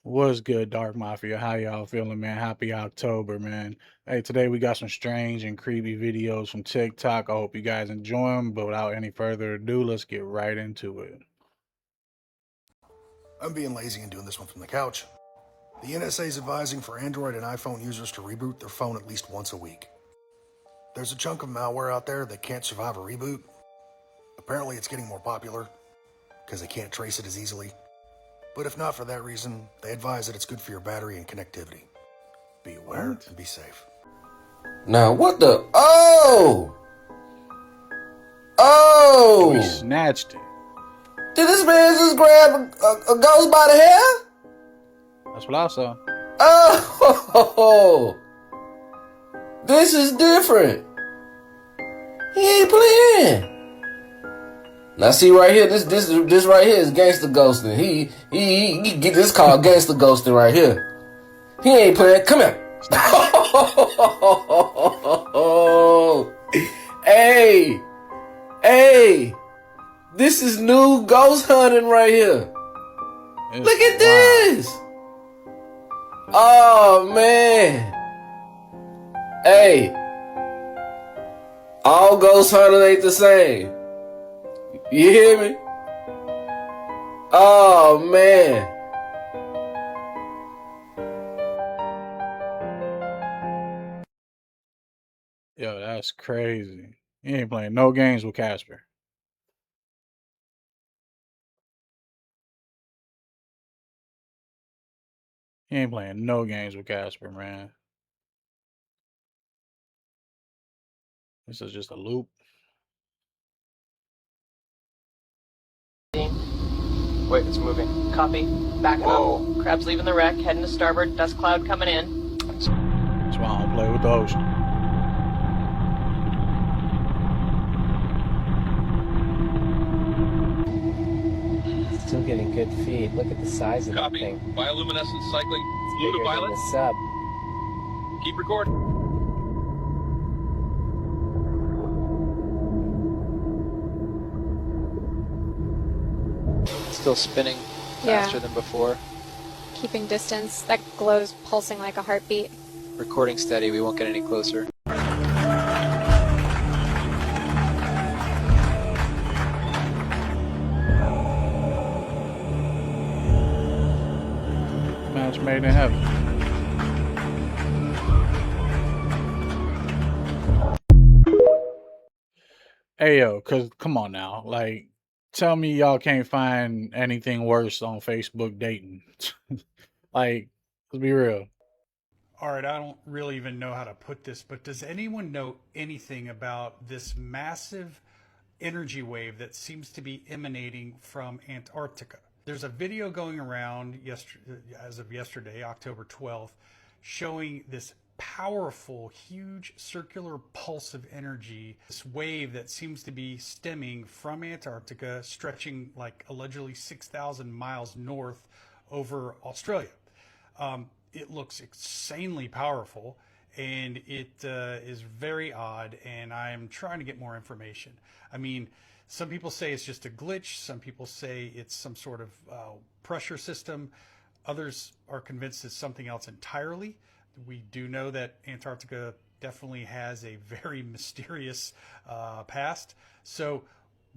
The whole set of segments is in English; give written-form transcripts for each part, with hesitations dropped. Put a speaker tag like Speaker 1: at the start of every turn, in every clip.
Speaker 1: What's good, Dark Mafia? How y'all feeling, man? Happy October, man. Hey, today we got some strange and creepy videos from TikTok. I hope you guys enjoy them, but without any further ado, let's get right into it.
Speaker 2: I'm being lazy and doing this one from the couch. The NSA is advising for Android and iPhone users to reboot their phone at least once a week. There's a chunk of malware out there that can't survive a reboot. Apparently it's getting more popular because they can't trace it as easily. But if not for that reason, they advise that it's good for your battery and connectivity. Be aware and be safe.
Speaker 3: Now what the? Oh!
Speaker 1: We snatched it.
Speaker 3: Did this man just grab a ghost by the hair?
Speaker 1: That's what I saw.
Speaker 3: Oh! This is different. He ain't playing. Now see right here, this right here is gangster ghosting. He get this called gangster ghosting right here. He ain't playing. Come here. Hey, this is new ghost hunting right here. Look at this. Oh man. Hey, all ghost hunting ain't the same. You hear me? Oh man.
Speaker 1: Yo, that's crazy. He ain't playing no games with Casper. He ain't playing no games with Casper, man. This is just a loop.
Speaker 4: Wait, it's moving. Copy. Backing up. Crab's leaving the wreck, heading to starboard. Dust cloud coming in.
Speaker 1: That's why I don't play with the ocean.
Speaker 5: Still getting good feed. Look at the size of that thing.
Speaker 6: Bioluminescence cycling.
Speaker 5: It's
Speaker 6: Blue to
Speaker 5: bigger than
Speaker 6: violet.
Speaker 5: the sub.
Speaker 6: Keep recording.
Speaker 7: Still spinning faster than before.
Speaker 8: Keeping distance. That glow's pulsing like a heartbeat.
Speaker 7: Recording steady, we won't get any closer.
Speaker 1: Match made in heaven. Hey yo, cause come on now, like, tell me y'all can't find anything worse on Facebook dating. Like, let's be real.
Speaker 9: All right, I don't really even know how to put this, but does anyone know anything about this massive energy wave that seems to be emanating from Antarctica? There's a video going around as of yesterday, October 12th, showing this powerful, huge circular pulse of energy, this wave that seems to be stemming from Antarctica, stretching like allegedly 6,000 miles north over Australia. It looks insanely powerful, and it is very odd, and I'm trying to get more information. I mean, some people say it's just a glitch. Some people say it's some sort of pressure system. Others are convinced it's something else entirely. We do know that Antarctica definitely has a very mysterious past. So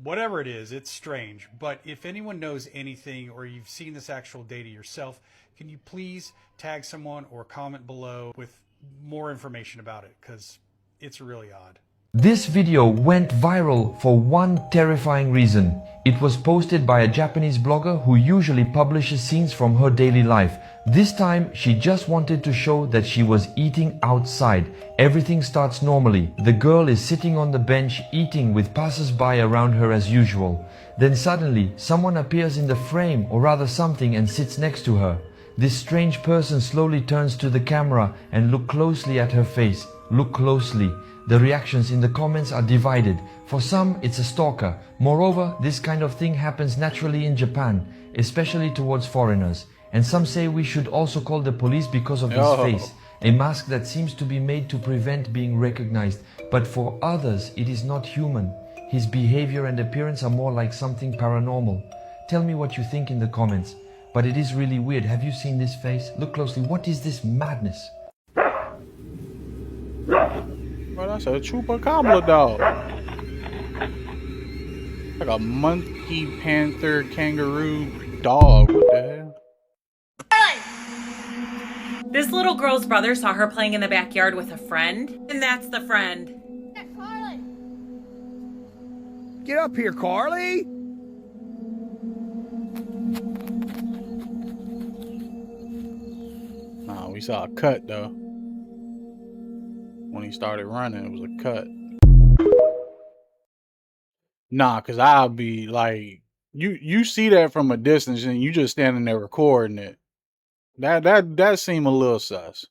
Speaker 9: whatever it is, it's strange. But if anyone knows anything, or you've seen this actual data yourself, can you please tag someone or comment below with more information about it, because it's really odd.
Speaker 10: This video went viral for one terrifying reason. It was posted by a Japanese blogger who usually publishes scenes from her daily life. This time she just wanted to show that she was eating outside. Everything starts normally. The girl is sitting on the bench eating with passers-by around her as usual. Then suddenly someone appears in the frame, or rather something, and sits next to her. This strange person slowly turns to the camera and looks closely at her face. Look closely. The reactions in the comments are divided. For some, it's a stalker. Moreover, this kind of thing happens naturally in Japan, especially towards foreigners. And some say we should also call the police because of his face. A mask that seems to be made to prevent being recognized. But for others, it is not human. His behavior and appearance are more like something paranormal. Tell me what you think in the comments. but it is really weird. Have you seen this face? Look closely. What is this madness?
Speaker 1: Bro, that's a chupacabra dog. Like a monkey, panther, kangaroo dog. What the hell?
Speaker 11: This little girl's brother saw her playing in the backyard with a friend, and that's the friend.
Speaker 12: Get up here, Carly!
Speaker 1: Nah, we saw a cut though. When he started running, it was a cut. Nah, cause I'll be like, you see that from a distance and you just standing there recording it. That seemed a little sus.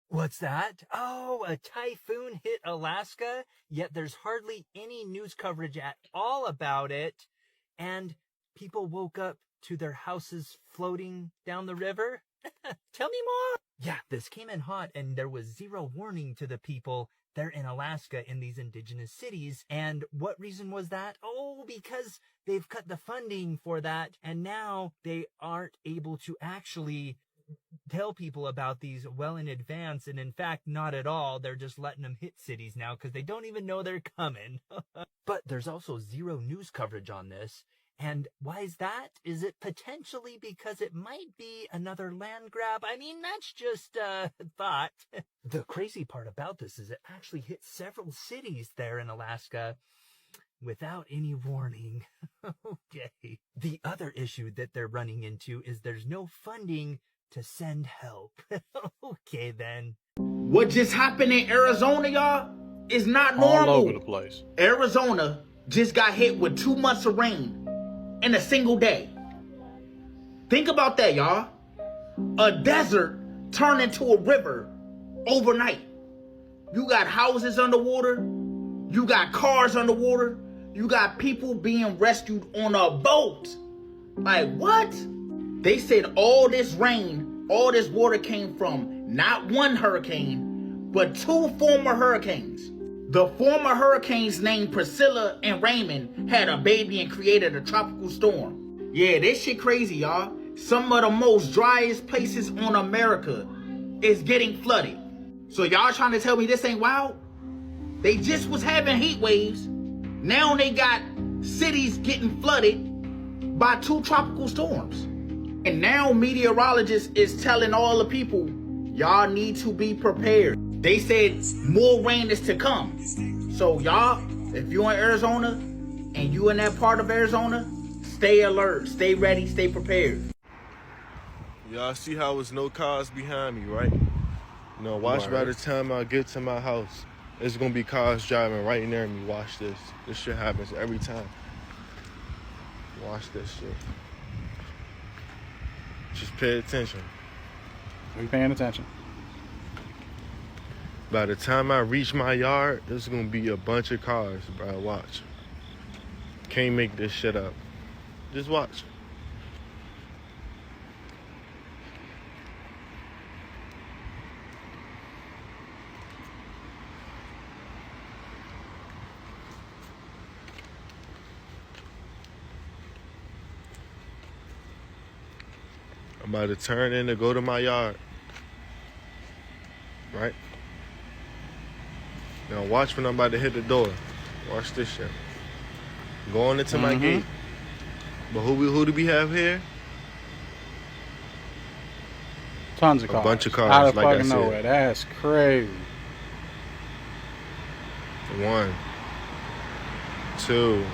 Speaker 13: What's that? Oh, a typhoon hit Alaska, yet there's hardly any news coverage at all about it. And people woke up to their houses floating down the river. Tell me more. Yeah, this came in hot and there was zero warning to the people there in Alaska in these indigenous cities. And what reason was that? Oh, because they've cut the funding for that. And now they aren't able to actually tell people about these well in advance, and in fact not at all. They're just letting them hit cities now because they don't even know they're coming. But there's also zero news coverage on this. And why is that? Is it potentially because it might be another land grab? I mean, that's just a thought. The crazy part about this is it actually hit several cities there in Alaska without any warning. Okay. The other issue that they're running into is there's no funding to send help. Okay, then.
Speaker 14: What just happened in Arizona, y'all, is not normal.
Speaker 1: All over the place.
Speaker 14: Arizona just got hit with 2 months of rain in a single day. Think about that, y'all. A desert turned into a river overnight. You got houses underwater. You got cars underwater. You got people being rescued on a boat. Like, what? They said all this rain, all this water came from not one hurricane, but 2 former hurricanes. The former hurricanes named Priscilla and Raymond had a baby and created a tropical storm. Yeah, this shit crazy, y'all. Some of the most driest places on America is getting flooded. So y'all trying to tell me this ain't wild? They just was having heat waves. Now they got cities getting flooded by 2 tropical storms. And now meteorologists is telling all the people, y'all need to be prepared. They said more rain is to come. So y'all, if you're in Arizona and you in that part of Arizona, stay alert, stay ready, stay prepared.
Speaker 15: Y'all see how there's no cars behind me, right? You know, watch by the time I get to my house, there's gonna be cars driving right near me. Watch this. This shit happens every time. Watch this shit. Just pay attention.
Speaker 1: We paying attention.
Speaker 15: By the time I reach my yard, there's gonna be a bunch of cars, bro. Watch. Can't make this shit up. Just watch. I'm about to turn in to go to my yard. Right? Now watch when I'm about to hit the door. Watch this shit. Going into my gate. But who do we have here?
Speaker 1: Tons of cars.
Speaker 15: A bunch of cars,
Speaker 1: Out of
Speaker 15: like I
Speaker 1: fucking
Speaker 15: said.
Speaker 1: nowhere. That's crazy.
Speaker 15: 1, 2,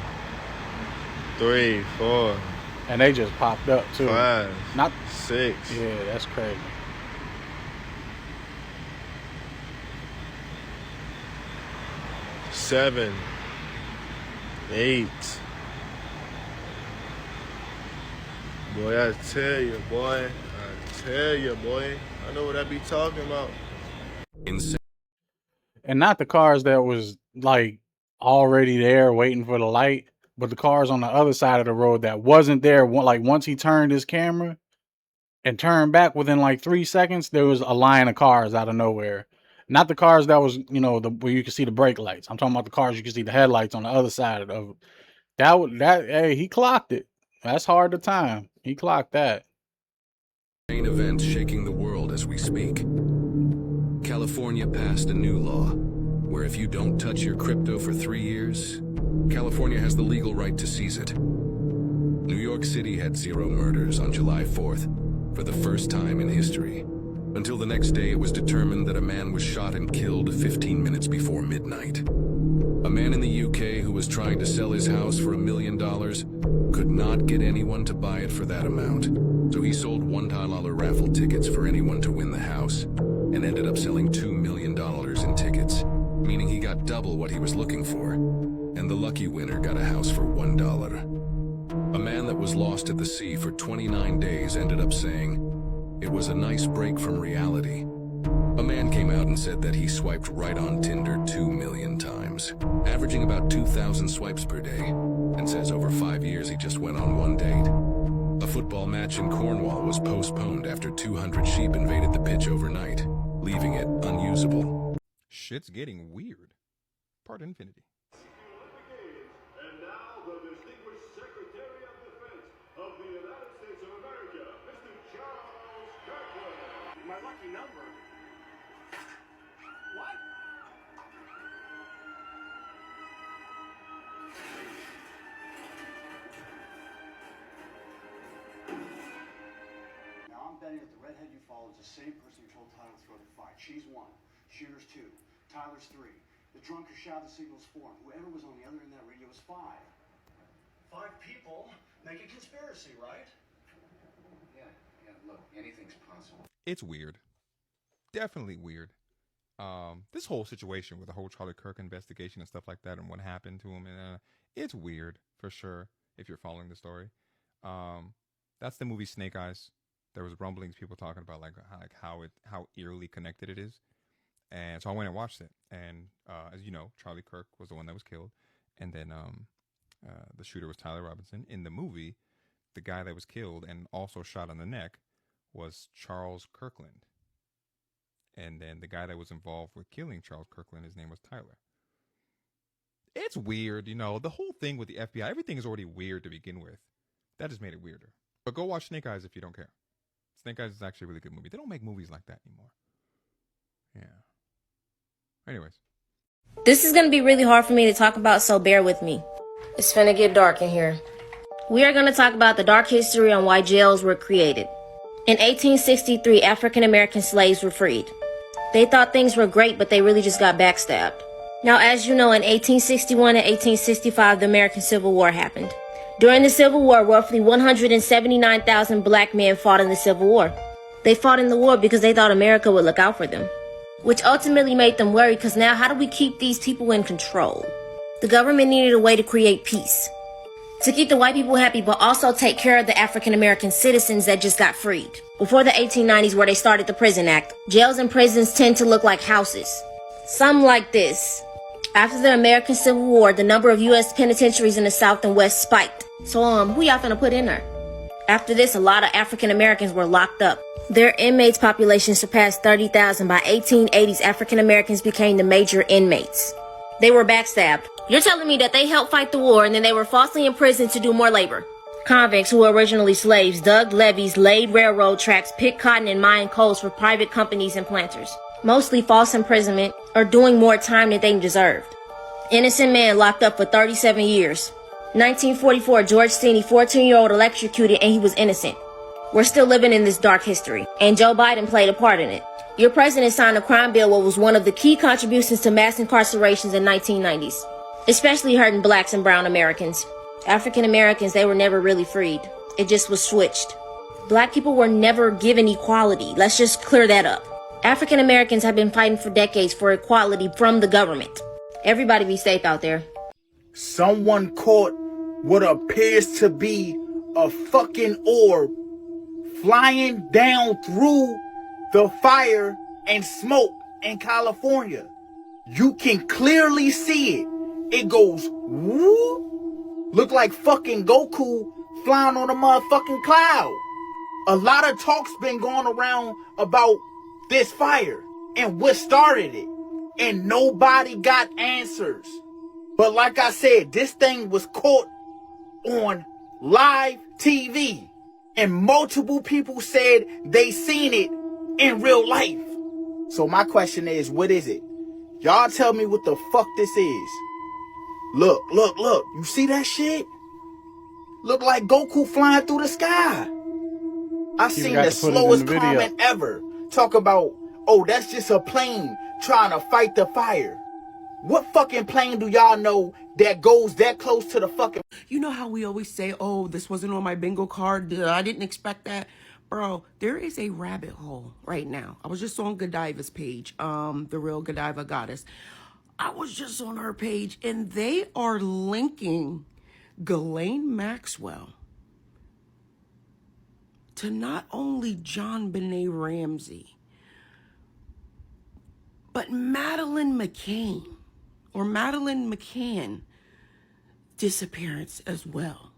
Speaker 15: 3, 4.
Speaker 1: And they just popped up too.
Speaker 15: 5,
Speaker 1: Not
Speaker 15: 6.
Speaker 1: Yeah, that's crazy.
Speaker 15: 7, 8. Boy, I tell you, boy. I know what I be talking about.
Speaker 1: And not the cars that was like already there waiting for the light, but the cars on the other side of the road that wasn't there. Like once he turned his camera and turned back within like 3 seconds, there was a line of cars out of nowhere. Not the cars that was, you know, where you can see the brake lights. I'm talking about the cars you can see the headlights on the other side of that. Hey, he clocked it. That's hard to time. He clocked that.
Speaker 16: Main event shaking the world as we speak. California passed a new law where if you don't touch your crypto for 3 years, California has the legal right to seize it. New York City had 0 murders on July 4th for the first time in history, until the next day it was determined that a man was shot and killed 15 minutes before midnight. A man in the UK who was trying to sell his house for $1 million could not get anyone to buy it for that amount, so he sold $1 raffle tickets for anyone to win the house, and ended up selling $2 million in tickets, meaning he got double what he was looking for, and the lucky winner got a house for $1. A man that was lost at the sea for 29 days ended up saying, "It was a nice break from reality." A man came out and said that he swiped right on Tinder 2 million times, averaging about 2,000 swipes per day, and says over 5 years he just went on 1 date. A football match in Cornwall was postponed after 200 sheep invaded the pitch overnight, leaving it unusable.
Speaker 17: Shit's getting weird. Part infinity.
Speaker 18: And now the distinguished Secretary of Defense of the United States of America, Mr. Charles Kirkland. My lucky number. What?
Speaker 19: Now I'm betting that the redhead you follow is the same person who told Tyler to throw the fight. She's 1, Shooter's 2, Tyler's 3. The drunk who shouted the signal's 4, and whoever was on the other end of that radio was 5. 5 people make a conspiracy, right?
Speaker 20: Yeah, look, anything's possible.
Speaker 17: It's weird. Definitely weird. This whole situation with the whole Charlie Kirk investigation and stuff like that and what happened to him, and it's weird for sure if you're following the story. That's the movie Snake Eyes. There was rumblings, people talking about like how eerily connected it is. And so I went and watched it. And as you know, Charlie Kirk was the one that was killed. And then the shooter was Tyler Robinson. In the movie, the guy that was killed and also shot on the neck was Charles Kirkland. And then the guy that was involved with killing Charles Kirkland, his name was Tyler. It's weird, you know, the whole thing with the FBI, everything is already weird to begin with. That just made it weirder. But go watch Snake Eyes if you don't care. Snake Eyes is actually a really good movie. They don't make movies like that anymore. Yeah. Anyways.
Speaker 21: This is going to be really hard for me to talk about, so bear with me. It's finna get dark in here. We are going to talk about the dark history on why jails were created. In 1863, African American slaves were freed. They thought things were great, but they really just got backstabbed. Now, as you know, in 1861 and 1865, the American Civil War happened. During the Civil War, roughly 179,000 black men fought in the Civil War. They fought in the war because they thought America would look out for them, which ultimately made them worry because now how do we keep these people in control? The government needed a way to create peace, to keep the white people happy, but also take care of the African American citizens that just got freed. Before the 1890s, where they started the Prison Act, jails and prisons tend to look like houses. Some like this. After the American Civil War, the number of U.S. penitentiaries in the South and West spiked. So, who y'all finna put in there? After this, a lot of African Americans were locked up. Their inmates population surpassed 30,000. By 1880s, African Americans became the major inmates. They were backstabbed. You're telling me that they helped fight the war and then they were falsely imprisoned to do more labor? Convicts who were originally slaves dug levees, laid railroad tracks, picked cotton and mined coals for private companies and planters. Mostly false imprisonment or doing more time than they deserved. Innocent man locked up for 37 years. 1944, George Steeny, 14-year-old, electrocuted and he was innocent. We're still living in this dark history, and Joe Biden played a part in it. Your president signed a crime bill, what was one of the key contributions to mass incarcerations in 1990s, especially hurting blacks and brown Americans. African Americans, they were never really freed. It just was switched. Black people were never given equality. Let's just clear that up. African Americans have been fighting for decades for equality from the government. Everybody be safe out there.
Speaker 14: Someone caught what appears to be a fucking orb flying down through the fire and smoke in California. You can clearly see it. It goes woo, look like fucking Goku flying on a motherfucking cloud. A lot of talk's been going around about this fire and what started it, and nobody got answers. But like I said, this thing was caught on live TV. And multiple people said they seen it in real life. So my question is, what is it? Y'all tell me what the fuck this is. Look. You see that shit? Look like Goku flying through the sky. I seen
Speaker 1: got
Speaker 14: the
Speaker 1: to put it in the
Speaker 14: slowest
Speaker 1: video.
Speaker 14: comment ever. Talk about, oh, that's just a plane trying to fight the fire. What fucking plane do y'all know that goes that close to the fucking...
Speaker 2: You know how we always say, oh, this wasn't on my bingo card. I didn't expect that. Bro, there is a rabbit hole right now. I was just on Godiva's page, the real Godiva goddess. I was just on her page, and they are linking Ghislaine Maxwell to not only John Benet Ramsey, but Madeleine McCann disappearance as well.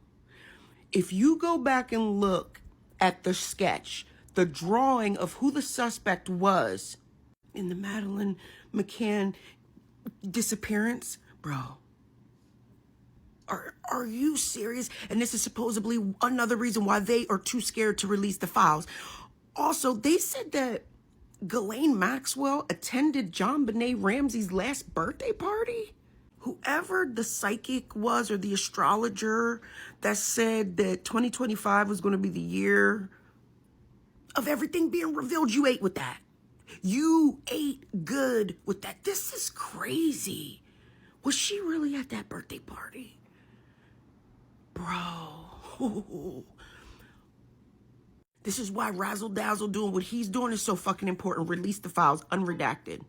Speaker 2: If you go back and look at the sketch, the drawing of who the suspect was in the Madeleine McCann disappearance, bro, are you serious? And this is supposedly another reason why they are too scared to release the files. Also, they said that Ghislaine Maxwell attended John Benet Ramsey's last birthday party. Whoever the psychic was or the astrologer that said that 2025 was going to be the year of everything being revealed, you ate with that. You ate good with that. This is crazy. Was she really at that birthday party? Bro. This is why Razzle Dazzle doing what he's doing is so fucking important. Release the files, unredacted.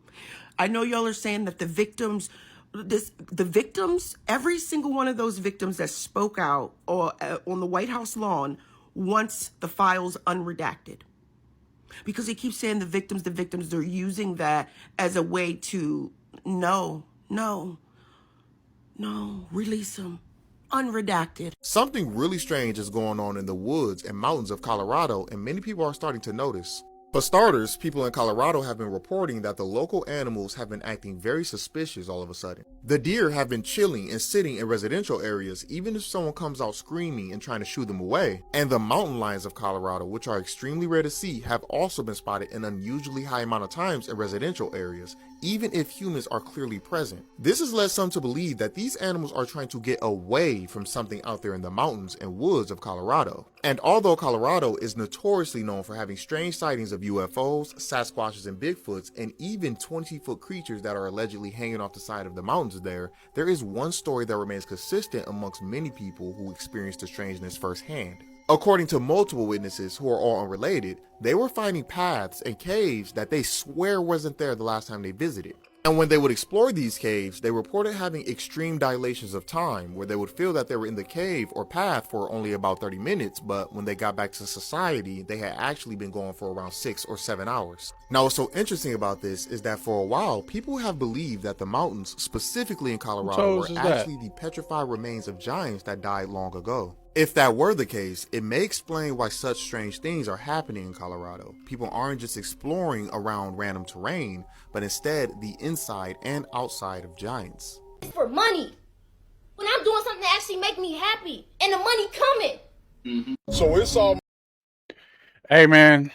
Speaker 2: I know y'all are saying that the victims, every single one of those victims that spoke out or on the White House lawn wants the files unredacted. Because they keep saying the victims, they're using that as a way to, no, release them. Unredacted.
Speaker 22: Something really strange is going on in the woods and mountains of Colorado, and many people are starting to notice. For starters, people in Colorado have been reporting that the local animals have been acting very suspicious all of a sudden. The deer have been chilling and sitting in residential areas even if someone comes out screaming and trying to shoo them away. And the mountain lions of Colorado, which are extremely rare to see, have also been spotted an unusually high amount of times in residential areas, even if humans are clearly present. This has led some to believe that these animals are trying to get away from something out there in the mountains and woods of Colorado. And although Colorado is notoriously known for having strange sightings of UFOs, Sasquatches, and Bigfoots, and even 20-foot creatures that are allegedly hanging off the side of the mountains there is one story that remains consistent amongst many people who experienced the strangeness firsthand. According to multiple witnesses who are all unrelated, they were finding paths and caves that they swear wasn't there the last time they visited. And when they would explore these caves, they reported having extreme dilations of time, where they would feel that they were in the cave or path for only about 30 minutes, but when they got back to society, they had actually been going for around 6 or 7 hours. Now, what's so interesting about this is that for a while, people have believed that the mountains, specifically in Colorado, were actually the petrified remains of giants that died long ago. If that were the case, it may explain why such strange things are happening in Colorado. People aren't just exploring around random terrain, but instead the inside and outside of giants.
Speaker 21: For money. When I'm doing something that actually make me happy, and the money coming.
Speaker 15: So it's all...
Speaker 1: Hey, man.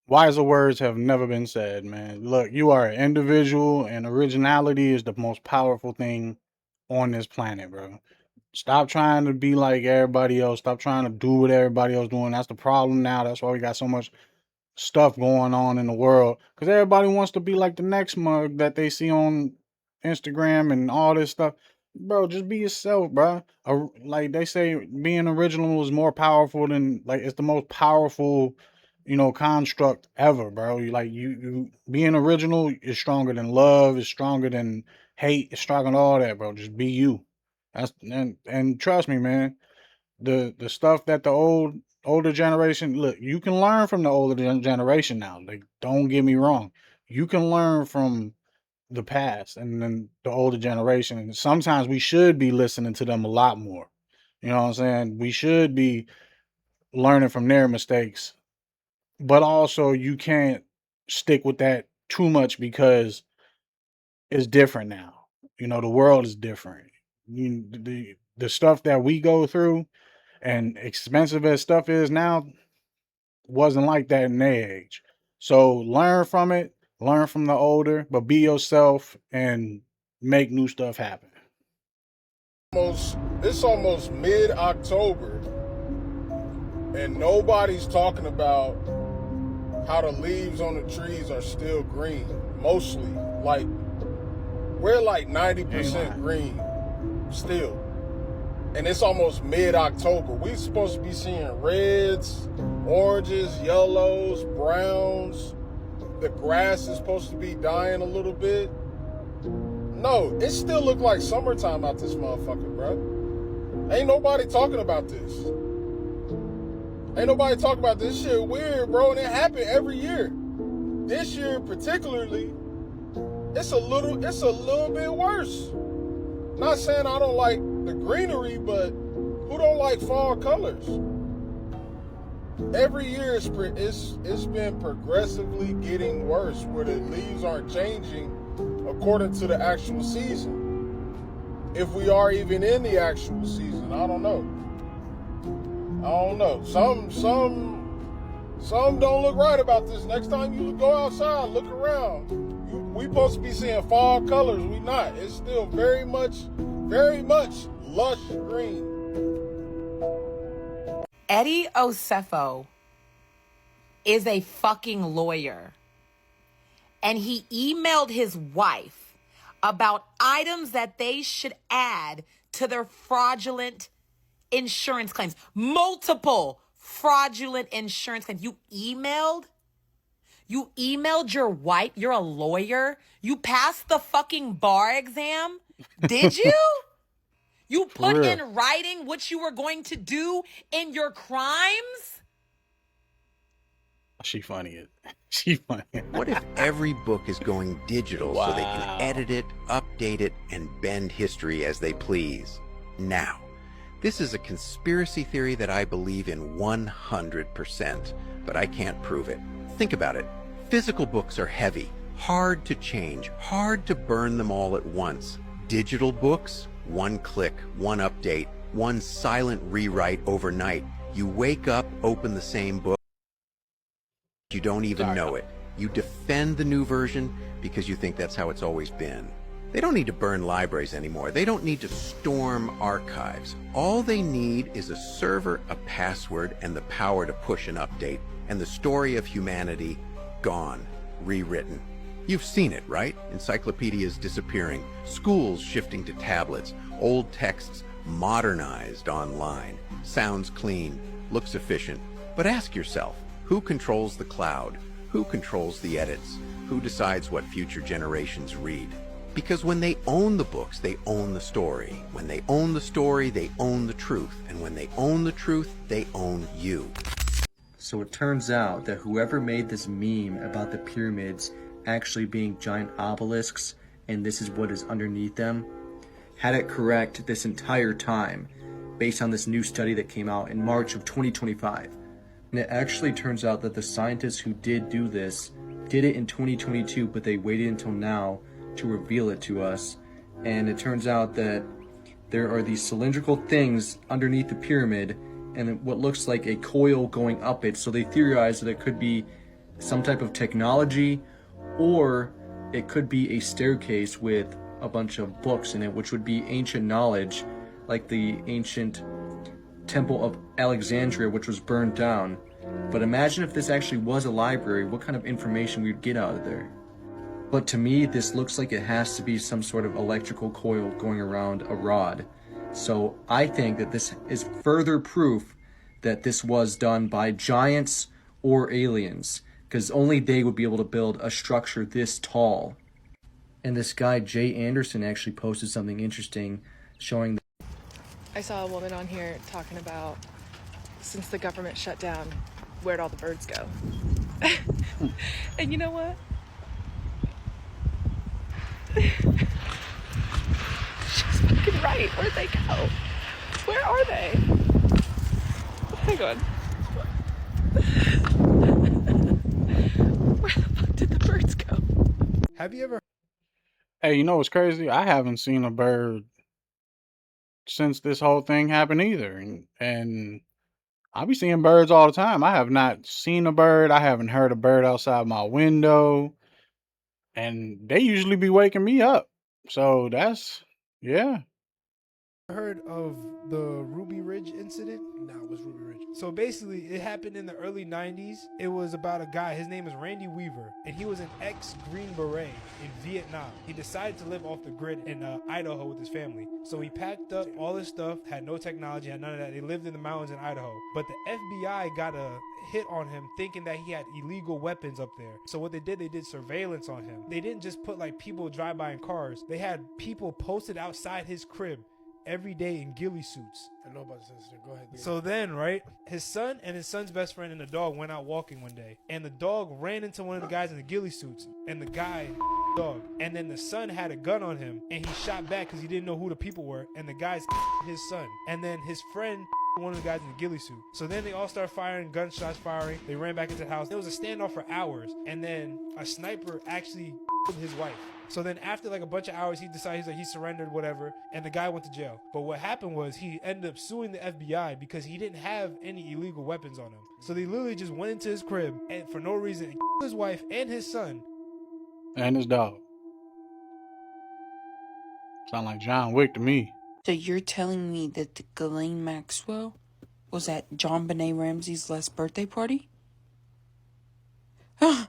Speaker 1: Wiser words have never been said, man. Look, you are an individual, and originality is the most powerful thing on this planet, bro. Stop trying to be like everybody else. Stop trying to do what everybody else doing. That's the problem now. That's why we got so much stuff going on in the world. Because everybody wants to be like the next mug that they see on Instagram and all this stuff. Bro, just be yourself, bro. Like they say, being original is more powerful than, like, it's the most powerful, construct ever, bro. You being original is stronger than love, is stronger than hate, is stronger than all that, bro. Just be you. And trust me, man, the stuff that the older generation, look, you can learn from the older generation now. Like, don't get me wrong. You can learn from the past and then the older generation. And sometimes we should be listening to them a lot more. You know what I'm saying? We should be learning from their mistakes. But also you can't stick with that too much because it's different now. The world is different. The stuff that we go through And expensive as stuff is now, wasn't like that in their age. So learn from it, learn from the older, but be yourself and make new stuff happen.
Speaker 15: It's almost mid-October, and nobody's talking about how the leaves on the trees are still green. Mostly, like, we're like 90% green still. And it's almost mid-October. We're supposed to be seeing reds, oranges, yellows, browns. The grass is supposed to be dying a little bit. No, it still look like summertime out this motherfucker, bro. Ain't nobody talking about this. Ain't nobody talking about this shit weird, bro, and it happen every year. This year particularly, it's a little bit worse. Not saying I don't like the greenery, but who don't like fall colors? Every year it's been progressively getting worse, where the leaves aren't changing according to the actual season. If we are even in the actual season, I don't know. Some don't look right about this. Next time you go outside, look around. We supposed to be seeing fall colors. We not. It's still very much lush green.
Speaker 3: Eddie Osefo is a fucking lawyer. And he emailed his wife about items that they should add to their fraudulent insurance claims. Multiple fraudulent insurance claims. You emailed your wife. You're a lawyer. You passed the fucking bar exam. Did you? You put in writing what you were going to do in your crimes?
Speaker 1: She funny. She funny.
Speaker 4: What if every book is going digital so they can edit it, update it, and bend history as they please? Now, this is a conspiracy theory that I believe in 100%, but I can't prove it. Think about it. Physical books are heavy, hard to change, hard to burn them all at once. Digital books, one click, one update, one silent rewrite overnight. You wake up, open the same book, you don't even know it. You defend the new version because you think that's how it's always been. They don't need to burn libraries anymore. They don't need to storm archives. All they need is a server, a password, and the power to push an update. And the story of humanity, gone, rewritten. You've seen it, right? Encyclopedias disappearing, schools shifting to tablets, old texts modernized online. Sounds clean, looks efficient. But ask yourself, who controls the cloud? Who controls the edits? Who decides what future generations read? Because when they own the books, they own the story. When they own the story, they own the truth. And when they own the truth, they own you.
Speaker 23: So it turns out that whoever made this meme about the pyramids actually being giant obelisks, and this is what is underneath them, had it correct this entire time, based on this new study that came out in March of 2025. And it actually turns out that the scientists who did do this did it in 2022, but they waited until now to reveal it to us. And it turns out that there are these cylindrical things underneath the pyramid and what looks like a coil going up it. So they theorize that it could be some type of technology, or it could be a staircase with a bunch of books in it, which would be ancient knowledge, like the ancient Temple of Alexandria, which was burned down. But imagine if this actually was a library, what kind of information we'd get out of there. But to me, this looks like it has to be some sort of electrical coil going around a rod. So I think that this is further proof that this was done by giants or aliens, because only they would be able to build a structure this tall. And this guy, Jay Anderson, actually posted something interesting showing that
Speaker 24: I saw a woman on here talking about, since the government shut down, where'd all the birds go? And you know what? She's fucking right. Where'd they go? Where are they? Hang on. Where the fuck did the birds go?
Speaker 17: Have you ever?
Speaker 1: Hey, you know what's crazy? I haven't seen a bird since this whole thing happened either. And I be seeing birds all the time. I have not seen a bird. I haven't heard a bird outside my window, and they usually be waking me up. So that's yeah.
Speaker 5: Heard of the Ruby Ridge incident? No, it was Ruby Ridge. So basically, it happened in the early 90s. It was about a guy, his name is Randy Weaver, and he was an ex-Green Beret in Vietnam. He decided to live off the grid in Idaho with his family. So he packed up all his stuff, had no technology, had none of that. They lived in the mountains in Idaho. But the FBI got a hit on him thinking that he had illegal weapons up there. So what they did surveillance on him. They didn't just put like people drive by in cars. They had people posted outside his crib every day in ghillie suits. I know about this incident. Go ahead. So then, right, his son and his son's best friend and the dog went out walking one day, and the dog ran into one of the guys in the ghillie suits, and the guy dog, and then the son had a gun on him, and he shot back because he didn't know who the people were, and the guys his son, and then his friend one of the guys in the ghillie suit. So then they all start firing, gunshots firing. They ran back into the house. It was a standoff for hours, and then a sniper actually killed his wife. So then after like a bunch of hours, he decided he surrendered, whatever, and the guy went to jail. But what happened was he ended up suing the FBI because he didn't have any illegal weapons on him. So they literally just went into his crib and for no reason and killed his wife and his son.
Speaker 1: And his dog. Sound like John Wick to me.
Speaker 6: So you're telling me that the Ghislaine Maxwell was at John Benet Ramsey's last birthday party? 1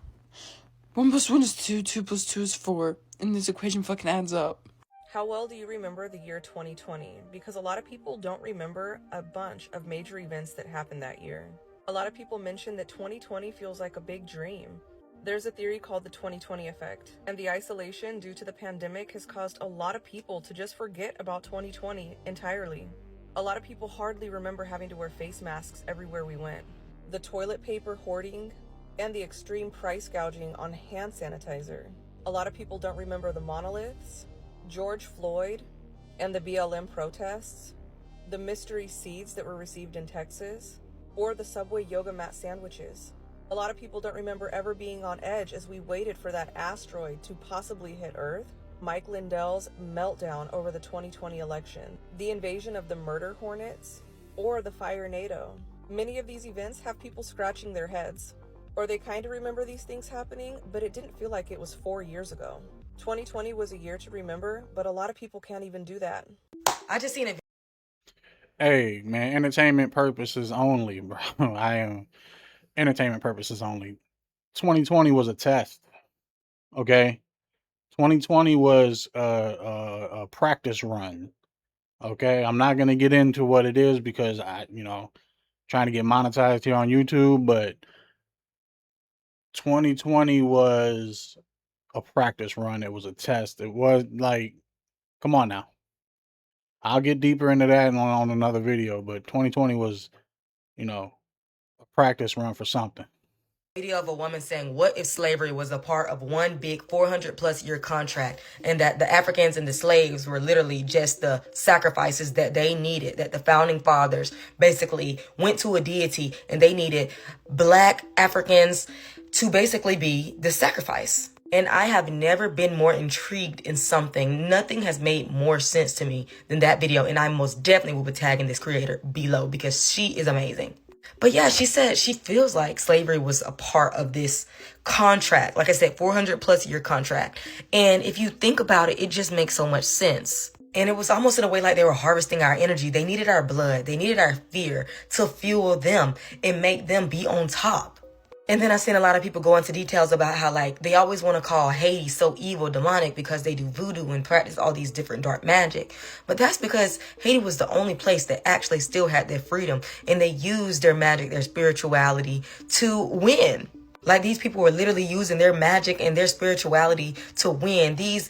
Speaker 6: + 1 is 2, 2 + 2 is 4, and this equation fucking adds up.
Speaker 7: How well do you remember the year 2020? Because a lot of people don't remember a bunch of major events that happened that year. A lot of people mention that 2020 feels like a big dream. There's a theory called the 2020 effect, and the isolation due to the pandemic has caused a lot of people to just forget about 2020 entirely. A lot of people hardly remember having to wear face masks everywhere we went. The toilet paper hoarding, and the extreme price gouging on hand sanitizer. A lot of people don't remember the monoliths, George Floyd, and the BLM protests, the mystery seeds that were received in Texas, or the Subway yoga mat sandwiches. A lot of people don't remember ever being on edge as we waited for that asteroid to possibly hit Earth, Mike Lindell's meltdown over the 2020 election, the invasion of the murder hornets, or the fire NATO. Many of these events have people scratching their heads. Or they kind of remember these things happening, but it didn't feel like it was 4 years ago. 2020 was a year to remember, but a lot of people can't even do that. I just seen it.
Speaker 1: Hey, man, entertainment purposes only, bro. I am entertainment purposes only. 2020 was a test, okay? 2020 was a practice run, okay? I'm not going to get into what it is because trying to get monetized here on YouTube, but 2020 was a practice run. It was a test. It was like, come on now. I'll get deeper into that on another video, but 2020 was, a practice run for something.
Speaker 8: Video of a woman saying, what if slavery was a part of one big 400+ year contract, and that the Africans and the slaves were literally just the sacrifices that they needed, that the founding fathers basically went to a deity and they needed black Africans to basically be the sacrifice. And I have never been more intrigued in something. Nothing has made more sense to me than that video, and I most definitely will be tagging this creator below because she is amazing. But yeah, she said she feels like slavery was a part of this contract. Like I said, 400+ year contract. And if you think about it, it just makes so much sense. And it was almost in a way like they were harvesting our energy. They needed our blood. They needed our fear to fuel them and make them be on top. And then I seen a lot of people go into details about how like they always want to call Haiti so evil, demonic because they do voodoo and practice all these different dark magic. But that's because Haiti was the only place that actually still had their freedom, and they used their magic, their spirituality to win. Like these people were literally using their magic and their spirituality to win. These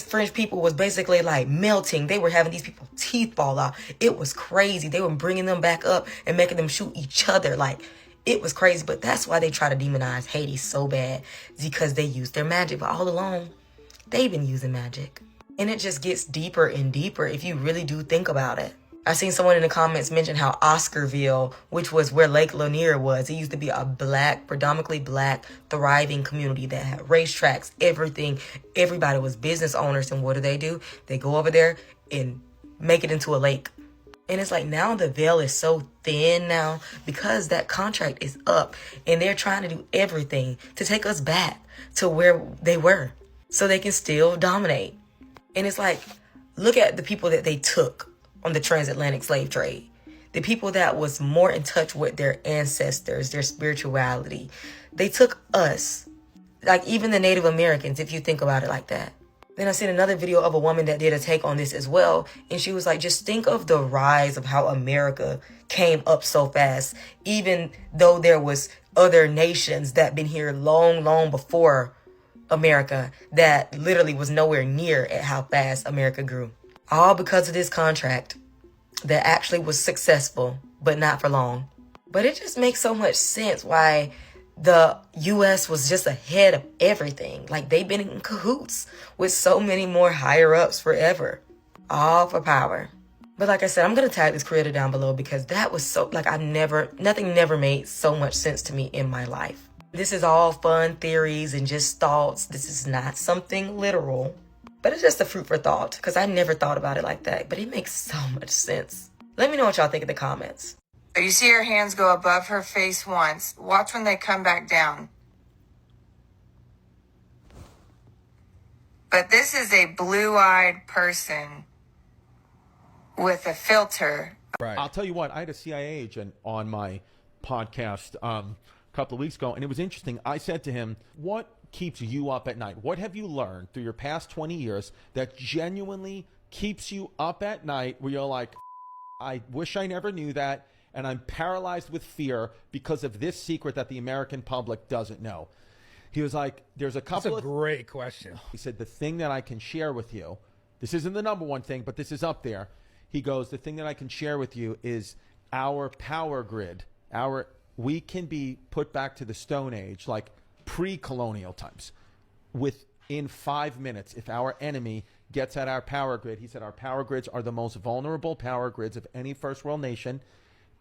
Speaker 8: French people was basically like melting. They were having these people teeth fall out. It was crazy. They were bringing them back up and making them shoot each other. Like, it was crazy, but that's why they try to demonize Haiti so bad, because they used their magic. But all along, they've been using magic. And it just gets deeper and deeper if you really do think about it. I seen someone in the comments mention how Oscarville, which was where Lake Lanier was, it used to be a black, predominantly black, thriving community that had racetracks, everything. Everybody was business owners, and what do? They go over there and make it into a lake. And it's like now the veil is so thin now because that contract is up and they're trying to do everything to take us back to where they were so they can still dominate. And it's like, look at the people that they took on the transatlantic slave trade. The people that was more in touch with their ancestors, their spirituality. They took us, like even the Native Americans, if you think about it like that. Then I seen another video of a woman that did a take on this as well. And she was like, just think of the rise of how America came up so fast, even though there was other nations that been here long before America that literally was nowhere near at how fast America grew. All because of this contract that actually was successful, but not for long. But it just makes so much sense why the U.S. was just ahead of everything. Like they've been in cahoots with so many more higher ups forever. All for power. But like I said, I'm going to tag this creator down below because that was so, like nothing never made so much sense to me in my life. This is all fun theories and just thoughts. This is not something literal, but it's just a fruit for thought because I never thought about it like that, but it makes so much sense. Let me know what y'all think in the comments.
Speaker 3: You see her hands go above her face once. Watch when they come back down. But this is a blue-eyed person with a filter.
Speaker 9: Right. I'll tell you what, I had a CIA agent on my podcast a couple of weeks ago, and it was interesting. I said to him, what keeps you up at night? What have you learned through your past 20 years that genuinely keeps you up at night where you're like, I wish I never knew that, and I'm paralyzed with fear because of this secret that the American public doesn't know? He was like, there's a couple
Speaker 10: That's a great question.
Speaker 9: He said, the thing that I can share with you, this isn't the number one thing, but this is up there. He goes, the thing that I can share with you is our power grid. We can be put back to the Stone Age, like pre-colonial times, within 5 minutes. If our enemy gets at our power grid, he said our power grids are the most vulnerable power grids of any first world nation.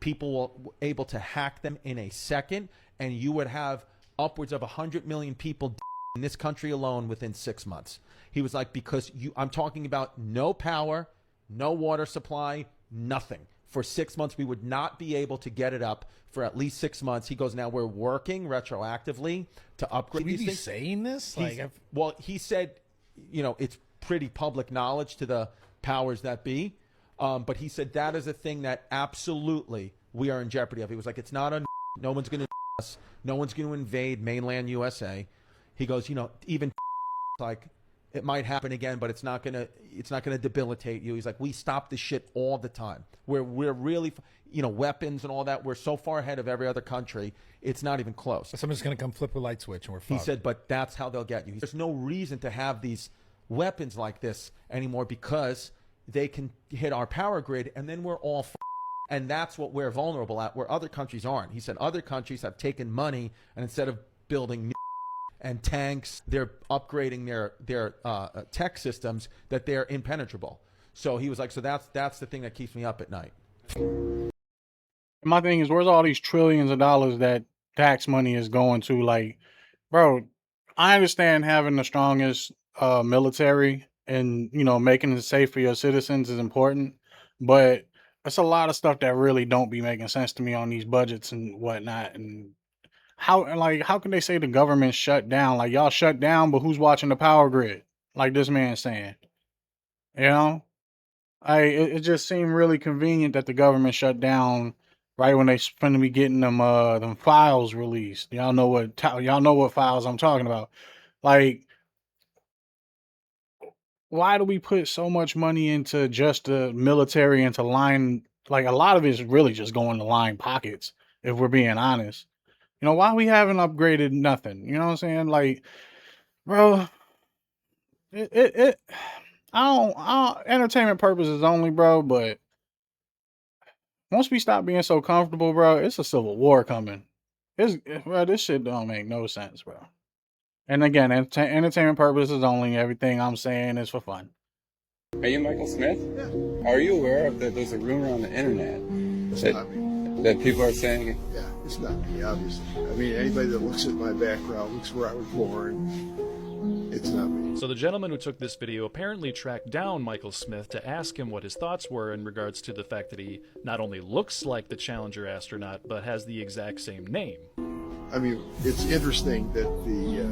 Speaker 9: People were able to hack them in a second, and you would have upwards of 100 million people in this country alone within 6 months. He was like, because I'm talking about no power, no water supply, nothing. For 6 months, we would not be able to get it up for at least 6 months. He goes, now we're working retroactively to upgrade these things.
Speaker 10: Is he saying this?
Speaker 9: Well, he said, it's pretty public knowledge to the powers that be. But he said that is a thing that absolutely we are in jeopardy of. He was like, it's not no one's going to us. No one's going to invade mainland USA. He goes, even like it might happen again, but it's not going to debilitate you. He's like, we stop this shit all the time. We're really, weapons and all that. We're so far ahead of every other country. It's not even close.
Speaker 10: Someone's going to come flip a light switch and we're fucked.
Speaker 9: He said, but that's how they'll get you. There's no reason to have these weapons like this anymore because they can hit our power grid and then we're all and that's what we're vulnerable at, where other countries aren't. He said other countries have taken money and instead of building and tanks, they're upgrading their tech systems that they're impenetrable. So he was like, so that's the thing that keeps me up at night.
Speaker 1: My thing is, where's all these trillions of dollars that tax money is going to? Like, bro, I understand having the strongest military and, making it safe for your citizens is important, but it's a lot of stuff that really don't be making sense to me on these budgets and whatnot. And how can they say the government shut down? Like, y'all shut down, but who's watching the power grid? Like this man saying, it just seemed really convenient that the government shut down right when they finna be getting them files released. Y'all know what files I'm talking about. Like, why do we put so much money into just the military, into line? Like, a lot of it's really just going to line pockets, if we're being honest. Why we haven't upgraded nothing? You know what I'm saying? Like, bro, I don't entertainment purposes only, bro, but once we stop being so comfortable, bro, it's a civil war coming. This shit don't make no sense, bro. And again, entertainment purposes only. Everything I'm saying is for fun.
Speaker 11: Are you Michael Smith? Yeah. Are you aware of that? There's a rumor on the internet that people are saying.
Speaker 12: Yeah, it's not me, obviously. I mean, anybody that looks at my background, looks where I was born, It's not me.
Speaker 13: So the gentleman who took this video apparently tracked down Michael Smith to ask him what his thoughts were in regards to the fact that he not only looks like the Challenger astronaut, but has the exact same name.
Speaker 12: I mean, it's interesting that the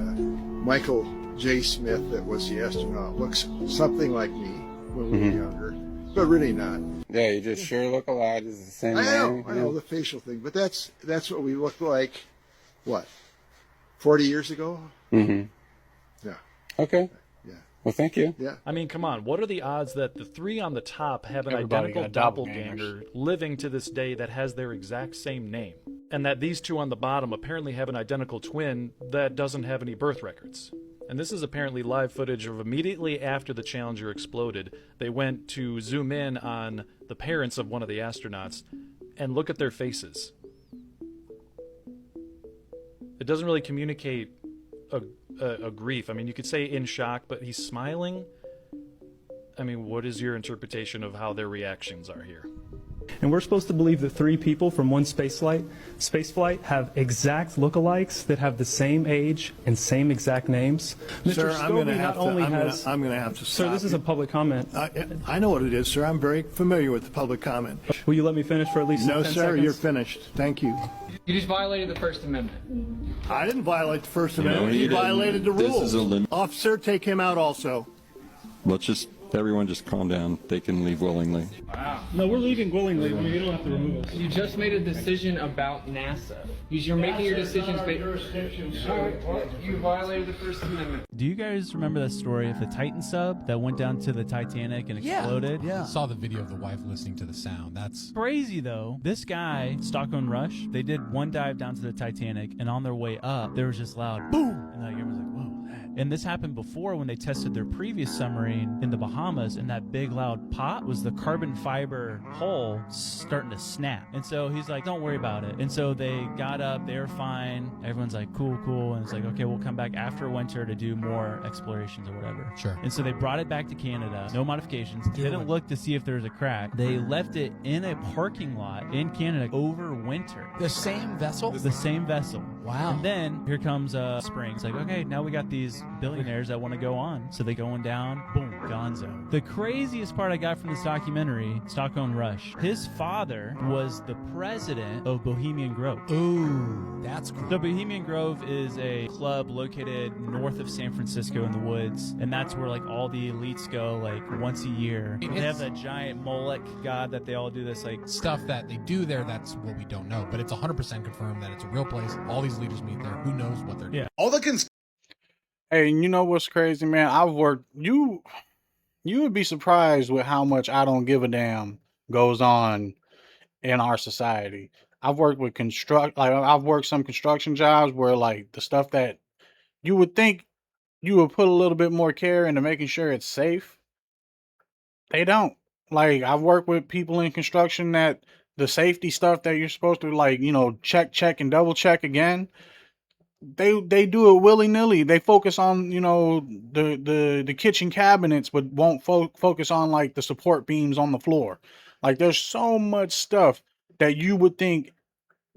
Speaker 12: Michael J. Smith that was the astronaut looks something like me when we were younger, but really not.
Speaker 11: Yeah, you just sure look alike. It's the same
Speaker 12: I
Speaker 11: name.
Speaker 12: know the facial thing, but that's what we looked like, what, 40 years ago?
Speaker 11: Mm-hmm.
Speaker 12: Yeah.
Speaker 11: Okay.
Speaker 12: Yeah.
Speaker 11: Well, thank you.
Speaker 12: Yeah.
Speaker 13: I mean, come on. What are the odds that the three on the top have an
Speaker 1: Everybody
Speaker 13: identical
Speaker 1: got
Speaker 13: doppelganger living to this day that has their exact same name? And that these two on the bottom apparently have an identical twin that doesn't have any birth records. And this is apparently live footage of immediately after the Challenger exploded. They went to zoom in on the parents of one of the astronauts and look at their faces. It doesn't really communicate a grief. I mean, you could say in shock, but he's smiling. I mean, what is your interpretation of how their reactions are here?
Speaker 16: And we're supposed to believe that 3 people from one spaceflight have exact lookalikes that have the same age and same exact names.
Speaker 18: Sir,
Speaker 16: Mr.
Speaker 18: I'm going to
Speaker 16: Scobie
Speaker 18: have
Speaker 16: not only has.
Speaker 18: I'm going to have to
Speaker 16: Sir,
Speaker 18: stop
Speaker 16: this is
Speaker 18: you.
Speaker 16: a public comment.
Speaker 18: I know what it is, sir. I'm very familiar with the public comment.
Speaker 16: Will you let me finish for at least 10
Speaker 18: No,
Speaker 16: seconds?
Speaker 18: sir. You're finished. Thank you.
Speaker 25: You just violated the First Amendment.
Speaker 18: I didn't violate the First
Speaker 26: No,
Speaker 18: Amendment.
Speaker 26: you
Speaker 18: You
Speaker 26: didn't.
Speaker 18: violated the
Speaker 26: This
Speaker 18: rules.
Speaker 26: is a limit.
Speaker 18: Officer, take him out also.
Speaker 26: Let's just, everyone just calm down. They can leave willingly.
Speaker 25: Wow.
Speaker 16: No, we're leaving willingly. You don't have to remove us.
Speaker 25: You just made a decision about NASA. You're making your decisions based. You violated the First Amendment.
Speaker 27: Do you guys remember that story of the Titan sub that went down to the Titanic and exploded?
Speaker 10: Yeah. Saw the video of the wife listening to the sound. That's
Speaker 27: Crazy though. This guy, Stockholm Rush, they did one dive down to the Titanic, and on their way up, there was just loud boom, and like everyone's like, whoa. And this happened before when they tested their previous submarine in the Bahamas, and that big loud pop was the carbon fiber hull starting to snap. And so he's like, don't worry about it. And so they got up, they were fine. Everyone's like, cool, cool. And it's like, okay, we'll come back after winter to do more explorations or whatever.
Speaker 10: Sure.
Speaker 27: And so they brought it back to Canada, no modifications. Didn't look to see if there was a crack. They left it in a parking lot in Canada over winter.
Speaker 10: the same vessel.
Speaker 27: The same vessel.
Speaker 10: Wow.
Speaker 27: And then here comes spring. It's like, okay, now we got these billionaires that want to go on. So they going down, boom, gonzo. The craziest part I got from this documentary, Stockholm Rush, his father was the president of Bohemian Grove.
Speaker 10: Ooh, that's cool.
Speaker 27: So Bohemian Grove is a club located north of San Francisco in the woods, and that's where like all the elites go like once a year. They have that giant Moloch god that they all do this like
Speaker 10: Stuff that they do there, that's what we don't know. But it's 100% confirmed that it's a real place. All these leaders meet there. Who knows what they're doing?
Speaker 1: All the Hey, and you know what's crazy, man? I've worked. You would be surprised with how much I don't give a damn goes on in our society. I've worked with I've worked some construction jobs where like the stuff that you would think you would put a little bit more care into making sure it's safe, they don't. Like I've worked with people in construction that the safety stuff that you're supposed to like, check and double check again. They do it willy-nilly. They focus on, the kitchen cabinets, but won't focus on like the support beams on the floor. Like there's so much stuff that you would think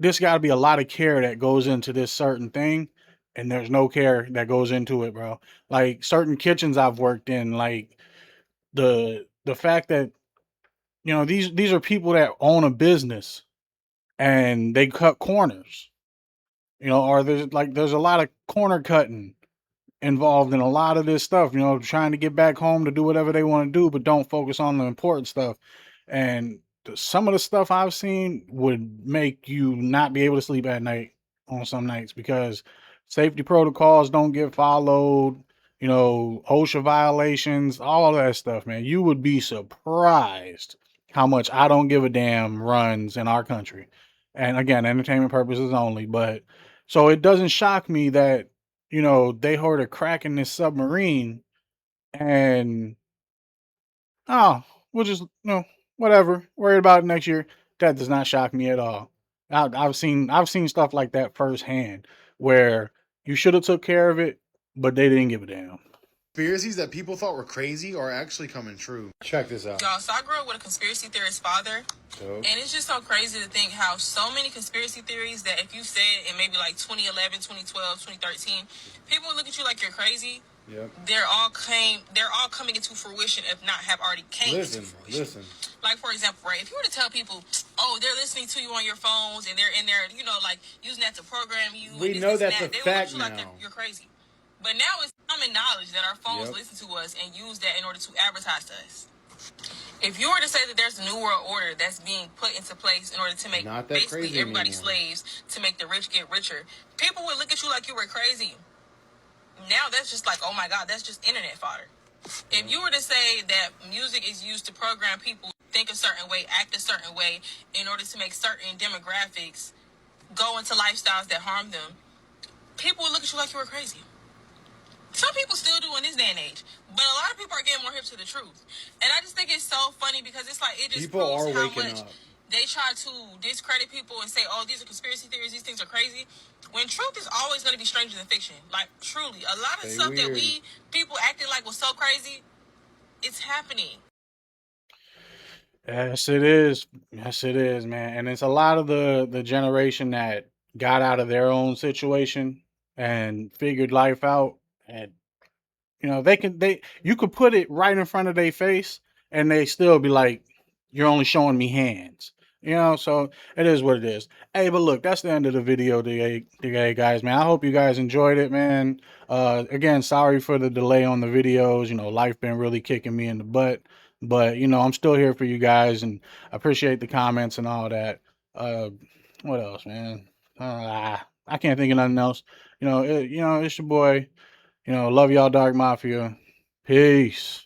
Speaker 1: there's got to be a lot of care that goes into this certain thing, and there's no care that goes into it, bro. Like certain kitchens I've worked in, like the fact that these are people that own a business and they cut corners. Or there's a lot of corner cutting involved in a lot of this stuff, trying to get back home to do whatever they want to do, but don't focus on the important stuff. And some of the stuff I've seen would make you not be able to sleep at night on some nights because safety protocols don't get followed, OSHA violations, all that stuff, man. You would be surprised how much I don't give a damn runs in our country. And again, entertainment purposes only, but so it doesn't shock me that, they heard a crack in this submarine and, we'll just, whatever, worry about it next year. That does not shock me at all. I've seen stuff like that firsthand where you should have took care of it, but they didn't give a damn.
Speaker 28: Conspiracies that people thought were crazy are actually coming true. Check this out.
Speaker 29: Y'all, so I grew up with a conspiracy theorist father. And it's just so crazy to think how so many conspiracy theories that if you said in maybe like 2011, 2012, 2013, people would look at you like you're crazy.
Speaker 28: Yep.
Speaker 29: They're all coming into fruition, if not have already came into fruition.
Speaker 28: Listen.
Speaker 29: Like, for example, right, if you were to tell people, oh, they're listening to you on your phones and they're in there, you know, like using that to program you.
Speaker 28: We
Speaker 29: and
Speaker 28: know
Speaker 29: this,
Speaker 28: that's
Speaker 29: and that,
Speaker 28: a
Speaker 29: they will look
Speaker 28: fact
Speaker 29: at you like
Speaker 28: now.
Speaker 29: you're crazy. But now it's common knowledge that our phones
Speaker 28: Yep.
Speaker 29: listen to us and use that in order to advertise to us. If you were to say that there's a new world order that's being put into place in order to make
Speaker 28: Not that
Speaker 29: basically
Speaker 28: crazy
Speaker 29: everybody
Speaker 28: anymore.
Speaker 29: slaves, to make the rich get richer, people would look at you like you were crazy. Now that's just like, oh my God, that's just internet fodder. If you were to say that music is used to program people to think a certain way, act a certain way, in order to make certain demographics go into lifestyles that harm them, people would look at you like you were crazy. Some people still do in this day and age, but a lot of people are getting more hip to the truth. And I just think it's so funny because it's like, it just
Speaker 28: People
Speaker 29: proves
Speaker 28: are
Speaker 29: how
Speaker 28: waking
Speaker 29: much
Speaker 28: up.
Speaker 29: they try to discredit people and say, oh, these are conspiracy theories, these things are crazy. When truth is always going to be stranger than fiction. Like, truly, a lot of
Speaker 28: Stay
Speaker 29: stuff that
Speaker 28: weird.
Speaker 29: people acted like was so crazy, it's happening.
Speaker 1: Yes, it is. Yes, it is, man. And it's a lot of the generation that got out of their own situation and figured life out. And you know, you could put it right in front of their face and they still be like, you're only showing me hands. You know, so it is what it is. Hey, but look, that's the end of the video today, guys, man. I hope you guys enjoyed it, man. Again, sorry for the delay on the videos. You know, life been really kicking me in the butt. But, you know, I'm still here for you guys and I appreciate the comments and all that. What else, man? I can't think of nothing else. You know, it's your boy. You know, love y'all, Dark Mafia. Peace.